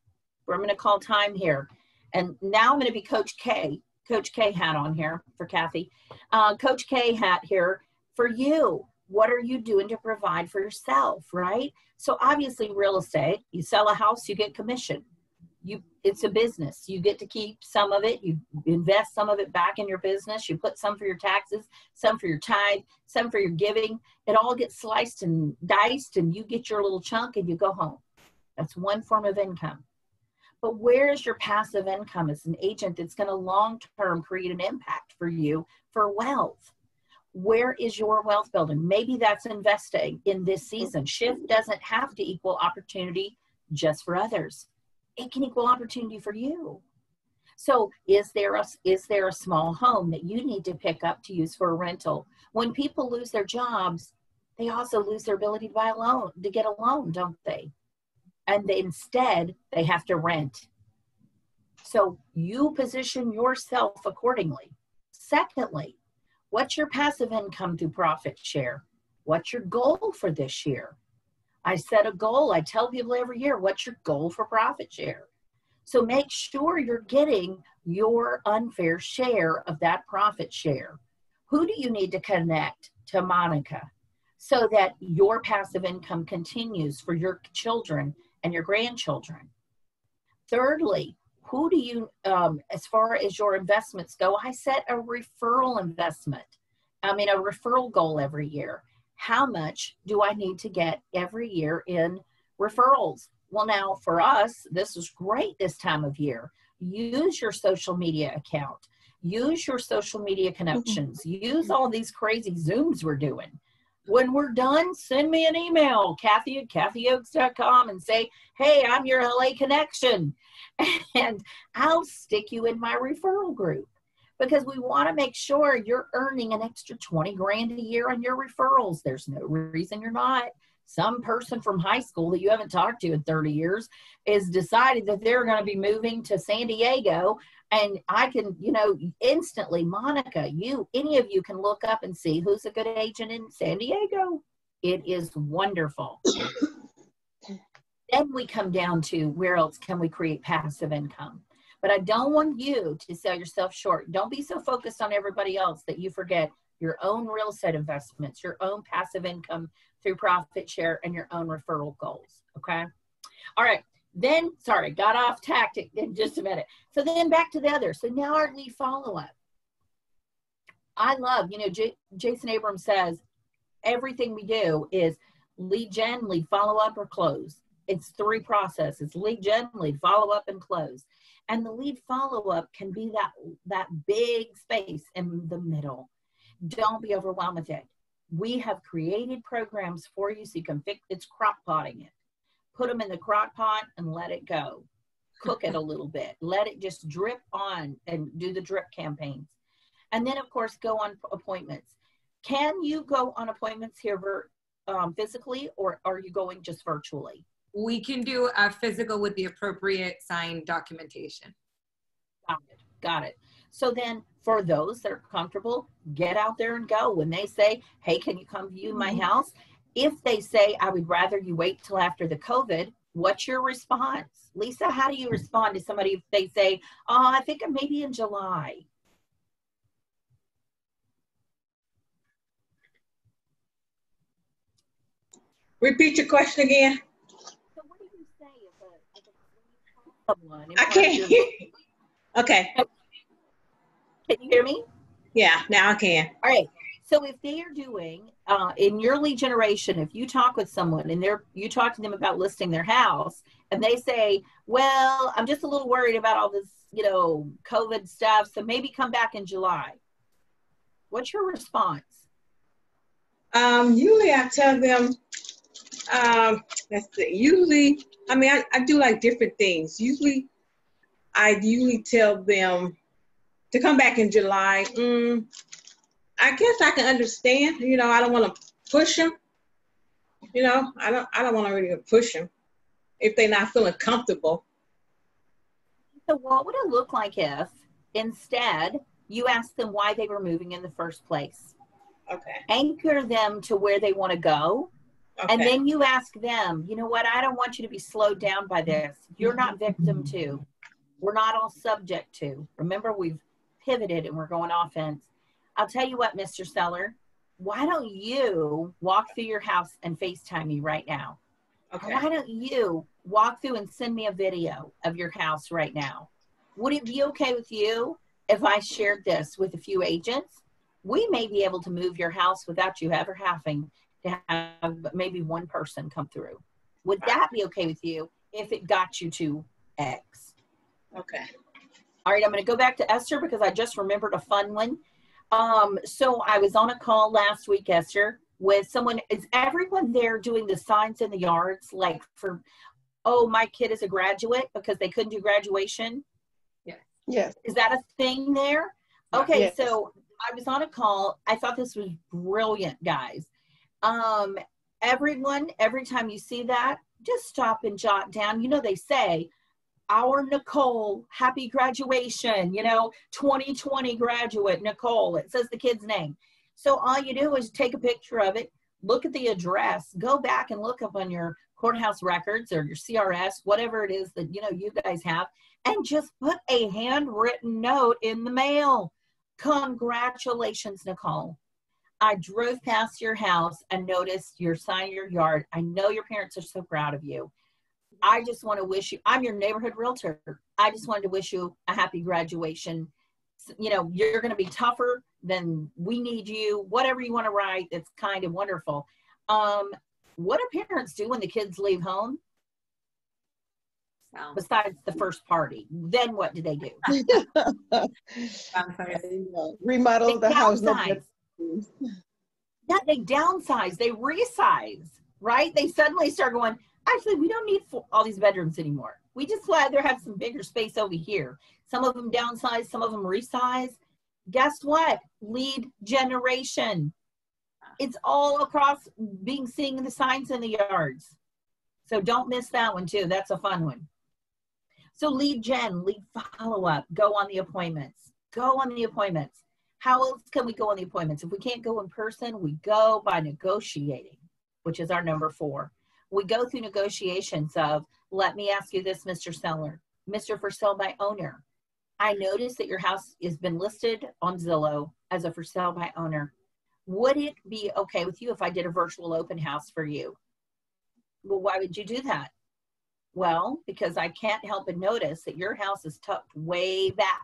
we're going to call time here. And now I'm going to be Coach K hat on here for Kathy. Coach K hat here for you. What are you doing to provide for yourself, right? So obviously real estate, you sell a house, you get commission. It's a business. You get to keep some of it. You invest some of it back in your business. You put some for your taxes, some for your tithe, some for your giving. It all gets sliced and diced and you get your little chunk and you go home. That's one form of income. But where is your passive income as an agent that's going to long-term create an impact for you for wealth? Where is your wealth building? Maybe that's investing in this season. Shift doesn't have to equal opportunity just for others. It can equal opportunity for you. So is there a small home that you need to pick up to use for a rental? When people lose their jobs, they also lose their ability to buy a loan, to get a loan, don't they? And instead, they have to rent. So you position yourself accordingly. Secondly, what's your passive income through profit share? What's your goal for this year? I set a goal. I tell people every year, what's your goal for profit share? So make sure you're getting your unfair share of that profit share. Who do you need to connect to Monica so that your passive income continues for your children and your grandchildren? Thirdly, who do you, as far as your investments go, I set a referral a referral goal every year. How much do I need to get every year in referrals? Well, now for us, this is great this time of year. Use your social media account. Use your social media connections. Use all these crazy Zooms we're doing. When we're done, send me an email, Kathy@kathyoaks.com, and say, hey, I'm your LA connection. And I'll stick you in my referral group, because we want to make sure you're earning an extra 20 grand a year on your referrals. There's no reason you're not. Some person from high school that you haven't talked to in 30 years is decided that they're going to be moving to San Diego. And I can, instantly, Monica, any of you can look up and see who's a good agent in San Diego. It is wonderful. Then we come down to where else can we create passive income? But I don't want you to sell yourself short. Don't be so focused on everybody else that you forget your own real estate investments, your own passive income through profit share, and your own referral goals, okay? All right, then, sorry, got off tactic in just a minute. So then back to the other. So now our lead follow-up. I love, Jason Abrams says, everything we do is lead gen, lead follow-up, or close. It's 3 processes: lead gen, lead follow-up, and close. And the lead follow-up can be that big space in the middle. Don't be overwhelmed with it. We have created programs for you so you can it's crock potting it. Put them in the crock pot and let it go. Cook it a little bit. Let it just drip on and do the drip campaigns. And then, of course, go on appointments. Can you go on appointments here physically, or are you going just virtually? We can do a physical with the appropriate signed documentation. Got it. So then for those that are comfortable, get out there and go. When they say, hey, can you come view my house? If they say, I would rather you wait till after the COVID, what's your response? Lisa, how do you respond to somebody if they say, oh, I think maybe in July? Repeat your question again. So what do you say if someone? I can't hear you. Okay. Can you hear me? Yeah, now I can. All right. So if they are doing, in your lead generation, if you talk with someone and you talk to them about listing their house and they say, well, I'm just a little worried about all this, COVID stuff, so maybe come back in July. What's your response? Usually I tell them, I do like different things. I usually tell them to come back in July. I guess I can understand. I don't want to push them. I don't want to really push them if they're not feeling comfortable. So what would it look like if instead you asked them why they were moving in the first place? Okay. Anchor them to where they want to go. Okay. And then you ask them, you know what? I don't want you to be slowed down by this. You're not victim to. We're not all subject to. Remember, we've pivoted and we're going offense. I'll tell you what, Mr. Seller, why don't you walk through your house and FaceTime me right now? Okay. Why don't you walk through and send me a video of your house right now? Would it be okay with you if I shared this with a few agents? We may be able to move your house without you ever having to have maybe one person come through. Would that be okay with you if it got you to X? Okay. All right, I'm going to go back to Esther because I just remembered a fun one. So I was on a call last week, Esther, with someone. Is everyone there doing the signs in the yards? Like for, oh, my kid is a graduate because they couldn't do graduation? Yeah. Yes. Is that a thing there? Okay, yes. So I was on a call. I thought this was brilliant, guys. Everyone, every time you see that, just stop and jot down. You know, they say, our Nicole, happy graduation, 2020 graduate, Nicole. It says the kid's name. So all you do is take a picture of it, look at the address, go back and look up on your courthouse records or your CRS, whatever it is that, you guys have, and just put a handwritten note in the mail. Congratulations, Nicole. I drove past your house and noticed your sign in your yard. I know your parents are so proud of you. I just want to wish you, I'm your neighborhood realtor. I just wanted to wish you a happy graduation. You're going to be tougher than we need you. Whatever you want to write, it's kind of wonderful. What do parents do when the kids leave home? Besides the first party, then what do they do? Remodel the house. Yeah, they downsize, they resize, right? They suddenly start going, actually, we don't need all these bedrooms anymore. We just rather have some bigger space over here. Some of them downsize, some of them resize. Guess what? Lead generation. It's all across seeing the signs in the yards. So don't miss that one too. That's a fun one. So lead gen, lead follow-up, go on the appointments. Go on the appointments. How else can we go on the appointments? If we can't go in person, we go by negotiating, which is our number 4. We go through negotiations of, let me ask you this, Mr. Seller, Mr. For Sale by Owner. I noticed that your house has been listed on Zillow as a for sale by owner. Would it be okay with you if I did a virtual open house for you? Well, why would you do that? Well, because I can't help but notice that your house is tucked way back.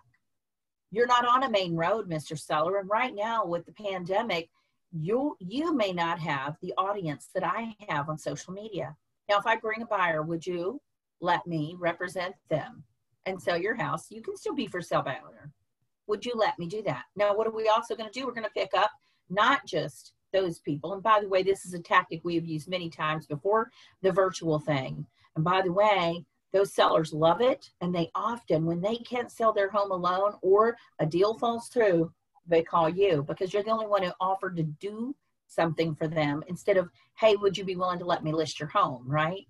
You're not on a main road, Mr. Seller. And right now with the pandemic, you may not have the audience that I have on social media. Now, if I bring a buyer, would you let me represent them and sell your house? You can still be for sale by owner. Would you let me do that? Now, what are we also going to do? We're going to pick up not just those people. And by the way, this is a tactic we have used many times before, the virtual thing. And by the way, those sellers love it. And they often, when they can't sell their home alone or a deal falls through, they call you because you're the only one who offered to do something for them instead of, hey, would you be willing to let me list your home, right?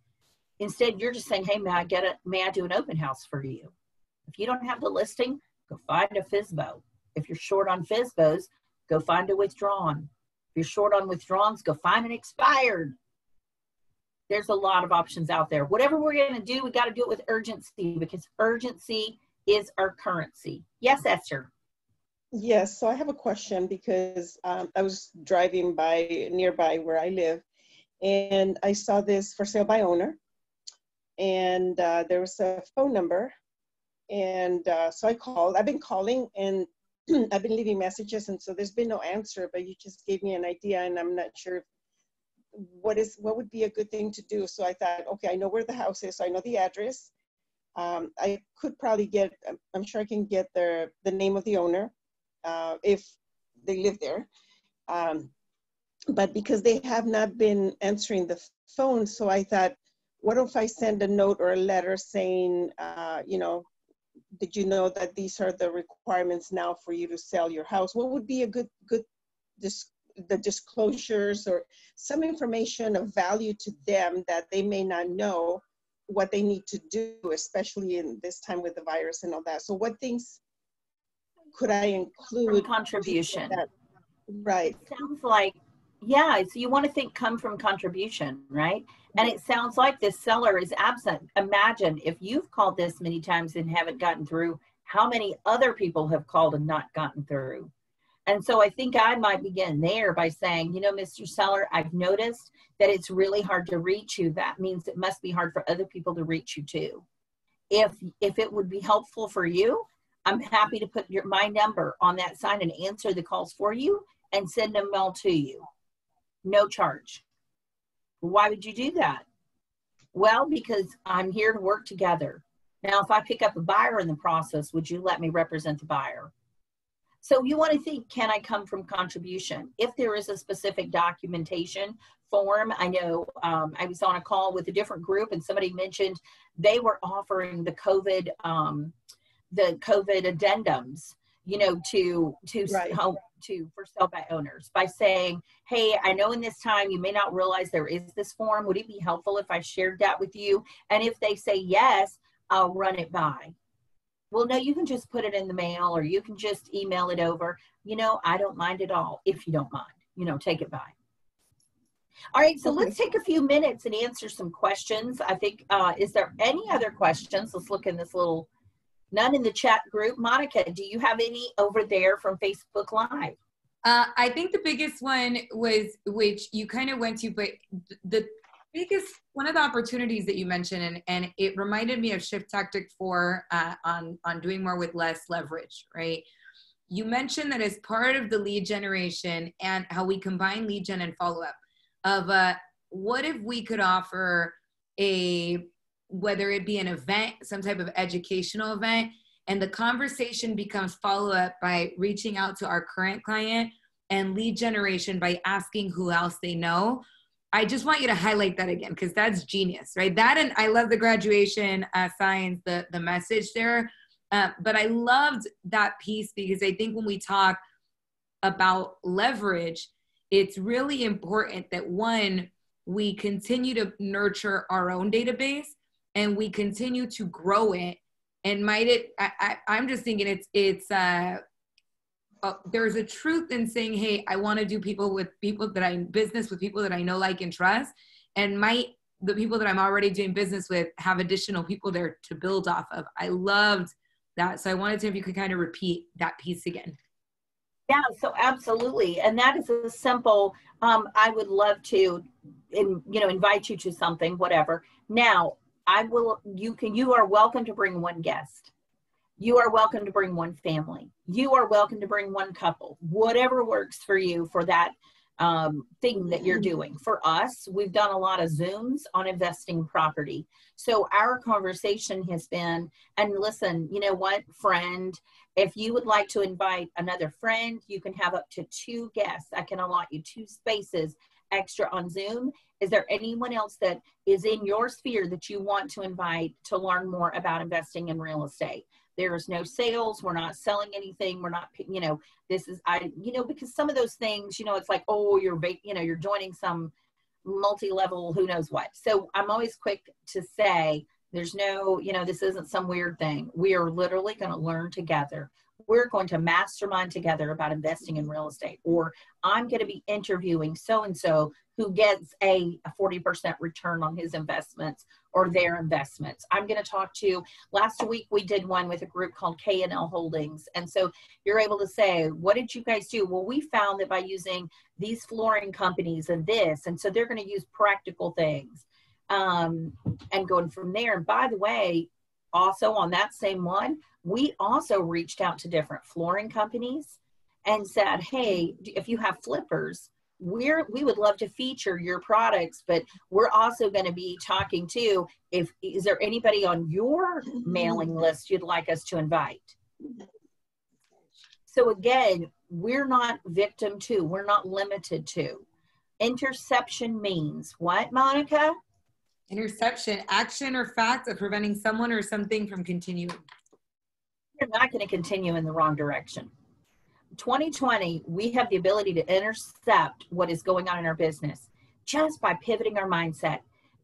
Instead, you're just saying, hey, may I do an open house for you? If you don't have the listing, go find a FSBO. If you're short on FSBOs, go find a withdrawn. If you're short on withdrawns, go find an expired. There's a lot of options out there. Whatever we're going to do, we got to do it with urgency because urgency is our currency. Yes, Esther. Yes, so I have a question because I was driving by nearby where I live and I saw this for sale by owner and there was a phone number and so I called. I've been calling and I've been leaving messages and so there's been no answer, but you just gave me an idea and I'm not sure what would be a good thing to do. So I thought, okay, I know where the house is, so I know the address. I could probably I'm sure I can get the name of the owner. If they live there. But because they have not been answering the phone, so I thought, what if I send a note or a letter saying, did you know that these are the requirements now for you to sell your house? What would be a good the disclosures or some information of value to them that they may not know what they need to do, especially in this time with the virus and all that. So what things could I include? From contribution. Right. Sounds like, yeah, so you want to come from contribution, right? And it sounds like this seller is absent. Imagine if you've called this many times and haven't gotten through, how many other people have called and not gotten through? And so I think I might begin there by saying, Mr. Seller, I've noticed that it's really hard to reach you. That means it must be hard for other people to reach you too. If it would be helpful for you, I'm happy to put my number on that sign and answer the calls for you and send them all to you. No charge. Why would you do that? Well, because I'm here to work together. Now, if I pick up a buyer in the process, would you let me represent the buyer? So you want to think, can I come from contribution? If there is a specific documentation form, I know I was on a call with a different group and somebody mentioned they were offering the COVID addendums, to Right. to for sell by owners by saying, hey, I know in this time you may not realize there is this form. Would it be helpful if I shared that with you? And if they say yes, I'll run it by. Well, no, you can just put it in the mail or you can just email it over. You know, I don't mind at all if you don't mind. You know, take it by. All right, so let's take a few minutes and answer some questions. I think, is there any other questions? Let's look in this little, none in the chat group. Monica, do you have any over there from Facebook Live? I think the biggest one was, which you kind of went to, but the biggest, one of the opportunities that you mentioned, and it reminded me of Shift Tactic 4 on doing more with less leverage, right? You mentioned that as part of the lead generation and how we combine lead gen and follow-up of what if we could offer whether it be an event, some type of educational event, and the conversation becomes follow-up by reaching out to our current client and lead generation by asking who else they know. I just want you to highlight that again, because that's genius, right? That, and I love the graduation signs, the message there. But I loved that piece because I think when we talk about leverage, it's really important that one, we continue to nurture our own database and we continue to grow it. And I'm just thinking there's a truth in saying, hey, I want to do business with people that I know, like, and trust. And the people that I'm already doing business with have additional people there to build off of. I loved that. So I wanted to, if you could kind of repeat that piece again. Yeah, so absolutely. And that is a simple, I would love to, invite you to something, whatever. Now, you are welcome to bring one guest. You are welcome to bring one family. You are welcome to bring one couple, whatever works for you for that thing that you're doing. For us, we've done a lot of Zooms on investing property. So our conversation has been, and listen, you know what, friend, if you would like to invite another friend, you can have up to 2 guests. I can allot you 2 spaces extra on Zoom. Is there anyone else that is in your sphere that you want to invite to learn more about investing in real estate? There is no sales. We're not selling anything. We're not, because some of those things, it's like, oh, you're joining some multi-level, who knows what. So I'm always quick to say, there's no, this isn't some weird thing. We are literally going to learn together. We're going to mastermind together about investing in real estate, or I'm going to be interviewing so-and-so who gets a 40% return on his investments or their investments. I'm going to talk to, last week we did one with a group called K&L Holdings. And so you're able to say, what did you guys do? Well, we found that by using these flooring companies and this, and so they're going to use practical things and going from there. And by the way, also on that same one, we also reached out to different flooring companies and said, hey, if you have flippers, we would love to feature your products, but we're also going to be talking to, is there anybody on your mailing list you'd like us to invite? So again, we're not victim to, we're not limited to. Interception means what, Monica? Interception, action or fact of preventing someone or something from continuing. You're not going to continue in the wrong direction. 2020, we have the ability to intercept what is going on in our business just by pivoting our mindset.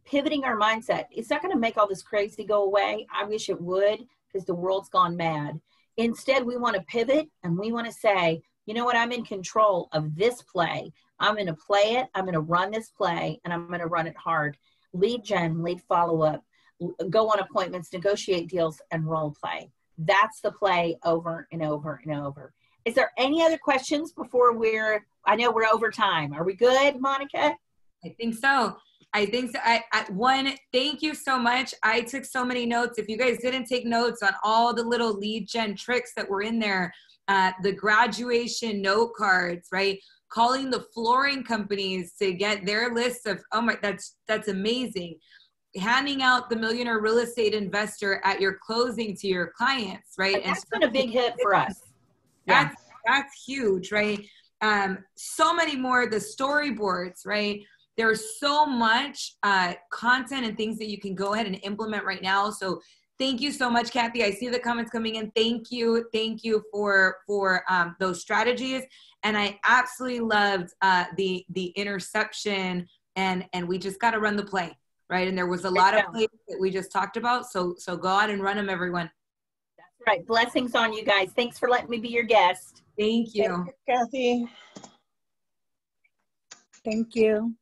Pivoting our mindset. It's not going to make all this crazy go away. I wish it would, because the world's gone mad. Instead, we want to pivot and we want to say, you know what, I'm in control of this play. I'm going to play it. I'm going to run this play and I'm going to run it hard. Lead gen, lead follow-up, go on appointments, negotiate deals, and role play. That's the play over and over and over. Is there any other questions before I know we're over time. Are we good, Monica? I think so. One, thank you so much. I took so many notes. If you guys didn't take notes on all the little lead gen tricks that were in there, the graduation note cards, right? Calling the flooring companies to get their lists of, that's amazing. Handing out the Millionaire Real Estate Investor at your closing to your clients, right? That's been a big hit for us. That's huge, right? So many more, the storyboards, right? There's so much content and things that you can go ahead and implement right now. So Thank you so much, Kathy. I see the comments coming in. Thank you for those strategies. And I absolutely loved the interception, and we just got to run the play, right? And there was a lot of plays that we just talked about. So go out and run them, everyone. That's right. Blessings on you guys. Thanks for letting me be your guest. Thank you. Thank you, Kathy. Thank you.